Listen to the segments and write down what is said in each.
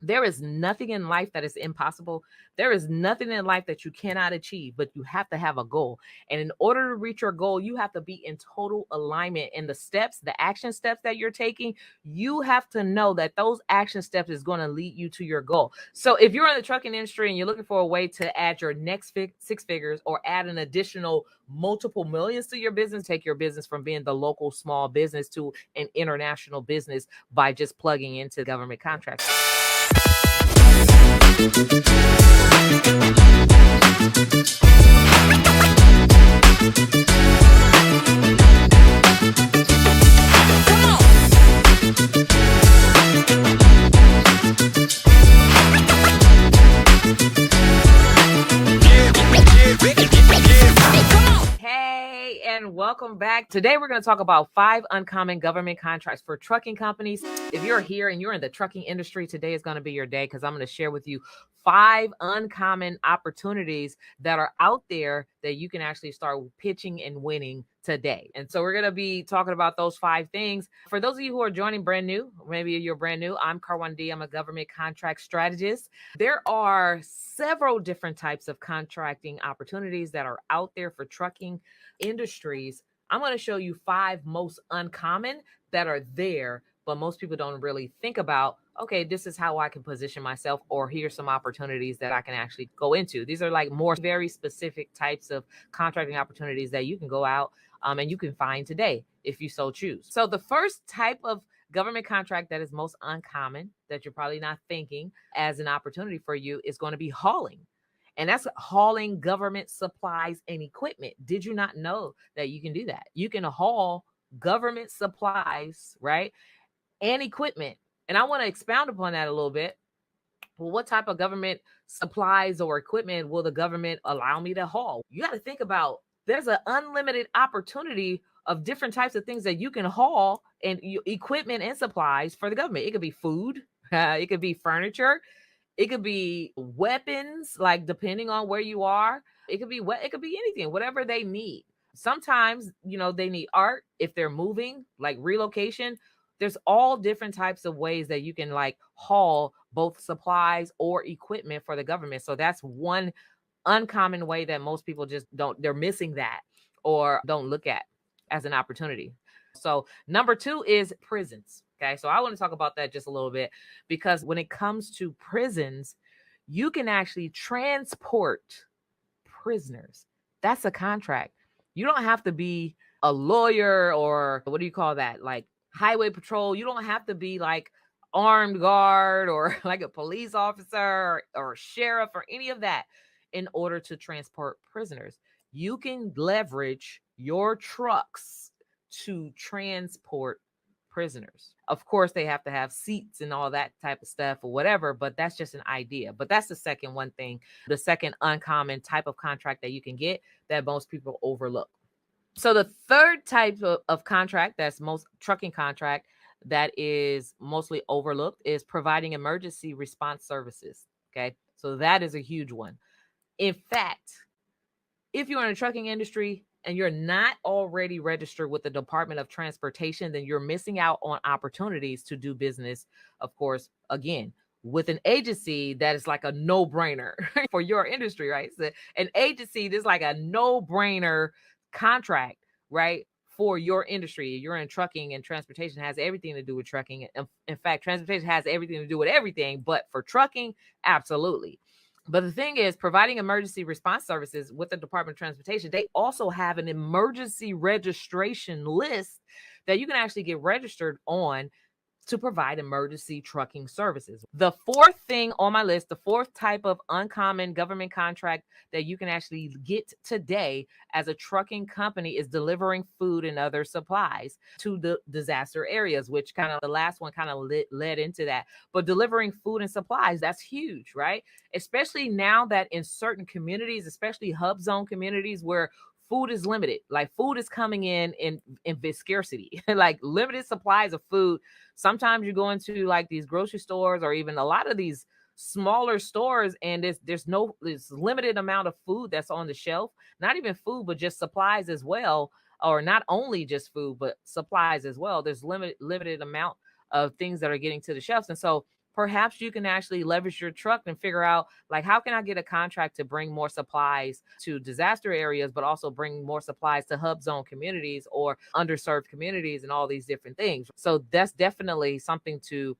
There is nothing in life that is impossible. There is nothing in life that you cannot achieve, but you have to have a goal. And in order to reach your goal, you have to be in total alignment in the steps, the action steps that you're taking. You have to know that those action steps is going to lead you to your goal. So if you're in the trucking industry and you're looking for a way to add your next six figures or add an additional multiple millions to your business, take your business from being the local small business to an international business by just plugging into government contracts. Hey, and welcome back. Today we're going to talk about 5 uncommon government contracts for trucking companies. If you're here and you're in the trucking industry, today is going to be your day because I'm going to share with you 5 uncommon opportunities that are out there that you can actually start pitching and winning today. And so we're going to be talking about those 5 things. For those of you who are joining brand new, maybe you're brand new, I'm Karwanna D. I'm a government contract strategist. There are several different types of contracting opportunities that are out there for trucking industries. I'm going to show you 5 most uncommon that are there, but most people don't really think about, okay, this is how I can position myself, or here's some opportunities that I can actually go into. These are like more very specific types of contracting opportunities that you can go out and you can find today if you so choose. So the first type of government contract that is most uncommon that you're probably not thinking as an opportunity for you is going to be hauling. And that's hauling government supplies and equipment. Did you not know that you can do that? You can haul government supplies, right? And equipment. And I want to expound upon that a little bit. Well, what type of government supplies or equipment will the government allow me to haul? You got to think about, there's an unlimited opportunity of different types of things that you can haul and equipment and supplies for the government. It could be food, it could be furniture, it could be weapons, like depending on where you are. It could be anything, whatever they need. Sometimes, they need art if they're moving, like relocation. There's all different types of ways that you can like haul both supplies or equipment for the government. So that's one uncommon way that most people just they're missing that or don't look at as an opportunity. So number 2 is prisons. Okay, so I want to talk about that just a little bit, because when it comes to prisons, you can actually transport prisoners. That's a contract. You don't have to be a lawyer or what do you call that? Like highway patrol. You don't have to be like armed guard or like a police officer or sheriff or any of that in order to transport prisoners. You can leverage your trucks to transport prisoners. Of course, they have to have seats and all that type of stuff or whatever, but that's just an idea. But that's the second one thing, the second uncommon type of contract that you can get that most people overlook. So the third type of contract that's most trucking contract that is mostly overlooked is providing emergency response services. Okay, so that is a huge one. In fact, if you're in the trucking industry and you're not already registered with the Department of Transportation, then you're missing out on opportunities to do business, of course, again, with an agency that is like a no-brainer for your industry, right? So an agency that's like a no-brainer contract, right? For your industry. You're in trucking, and transportation has everything to do with trucking. In fact, transportation has everything to do with everything, but for trucking, absolutely. But the thing is, providing emergency response services with the Department of Transportation, they also have an emergency registration list that you can actually get registered on to provide emergency trucking services. The fourth thing on my list, the fourth type of uncommon government contract that you can actually get today as a trucking company is delivering food and other supplies to the disaster areas, which kind of the last one kind of led into that. But delivering food and supplies, that's huge, right? Especially now that in certain communities, especially hub zone communities where food is limited, like food is coming in scarcity, like limited supplies of food. Sometimes you go into like these grocery stores or even a lot of these smaller stores, and there's limited amount of food that's on the shelf. Not even food, but just supplies as well, or not only just food, but supplies as well. There's limited amount of things that are getting to the shelves, and so perhaps you can actually leverage your truck and figure out, like, how can I get a contract to bring more supplies to disaster areas, but also bring more supplies to hub zone communities or underserved communities and all these different things. So that's definitely something to,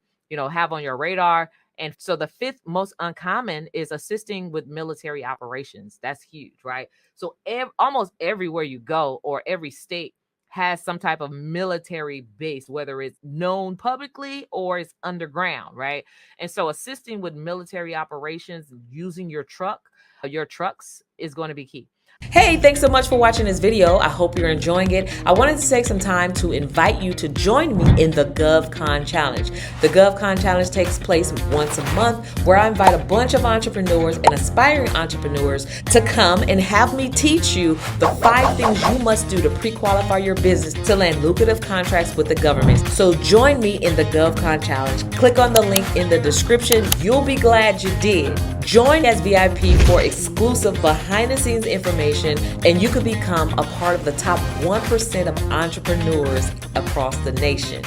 have on your radar. And so the fifth most uncommon is assisting with military operations. That's huge, right? So almost everywhere you go, or every state has some type of military base, whether it's known publicly or it's underground, right? And so assisting with military operations using your trucks is going to be key. Hey, thanks so much for watching this video. I hope you're enjoying it. I wanted to take some time to invite you to join me in the GovCon Challenge. The GovCon Challenge takes place once a month, where I invite a bunch of entrepreneurs and aspiring entrepreneurs to come and have me teach you the 5 things you must do to pre-qualify your business to land lucrative contracts with the government. So join me in the GovCon Challenge. Click on the link in the description. You'll be glad you did. Join as VIP for exclusive behind-the-scenes information, and you could become a part of the top 1% of entrepreneurs across the nation.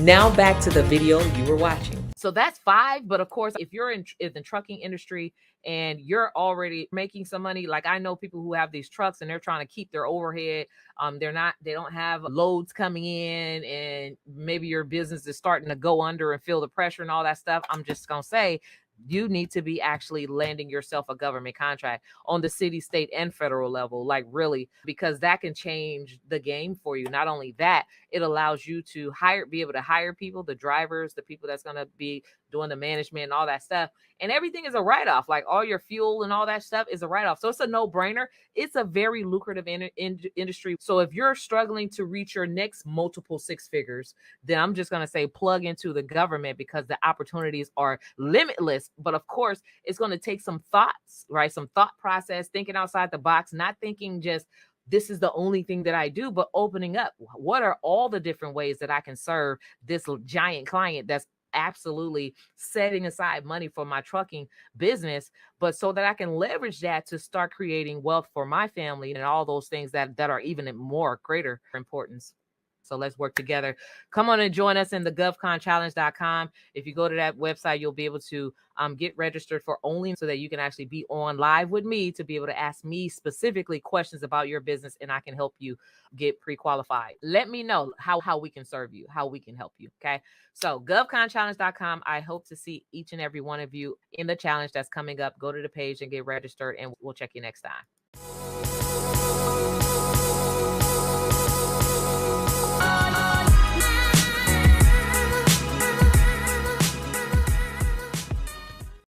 Now back to the video you were watching. So that's 5, but of course, if you're in the trucking industry and you're already making some money, like I know people who have these trucks and they're trying to keep their overhead. They don't have loads coming in, and maybe your business is starting to go under and feel the pressure and all that stuff. I'm just gonna say, you need to be actually landing yourself a government contract on the city, state, and federal level, like really, because that can change the game for you. Not only that, it allows you to be able to hire people, the drivers, the people that's going to be doing the management and all that stuff. And everything is a write-off, like all your fuel and all that stuff is a write-off. So it's a no-brainer. It's a very lucrative industry. So if you're struggling to reach your next multiple 6 figures, then I'm just going to say plug into the government, because the opportunities are limitless. But of course, it's going to take some thoughts, right? Some thought process, thinking outside the box, not thinking just this is the only thing that I do, but opening up. What are all the different ways that I can serve this giant client that's absolutely setting aside money for my trucking business, but so that I can leverage that to start creating wealth for my family and all those things that are even more greater importance. So let's work together. Come on and join us in the govconchallenge.com. If you go to that website, you'll be able to get registered for only so that you can actually be on live with me to be able to ask me specifically questions about your business, and I can help you get pre-qualified. Let me know how we can serve you, how we can help you. Okay. So govconchallenge.com. I hope to see each and every one of you in the challenge that's coming up. Go to the page and get registered, and we'll check you next time.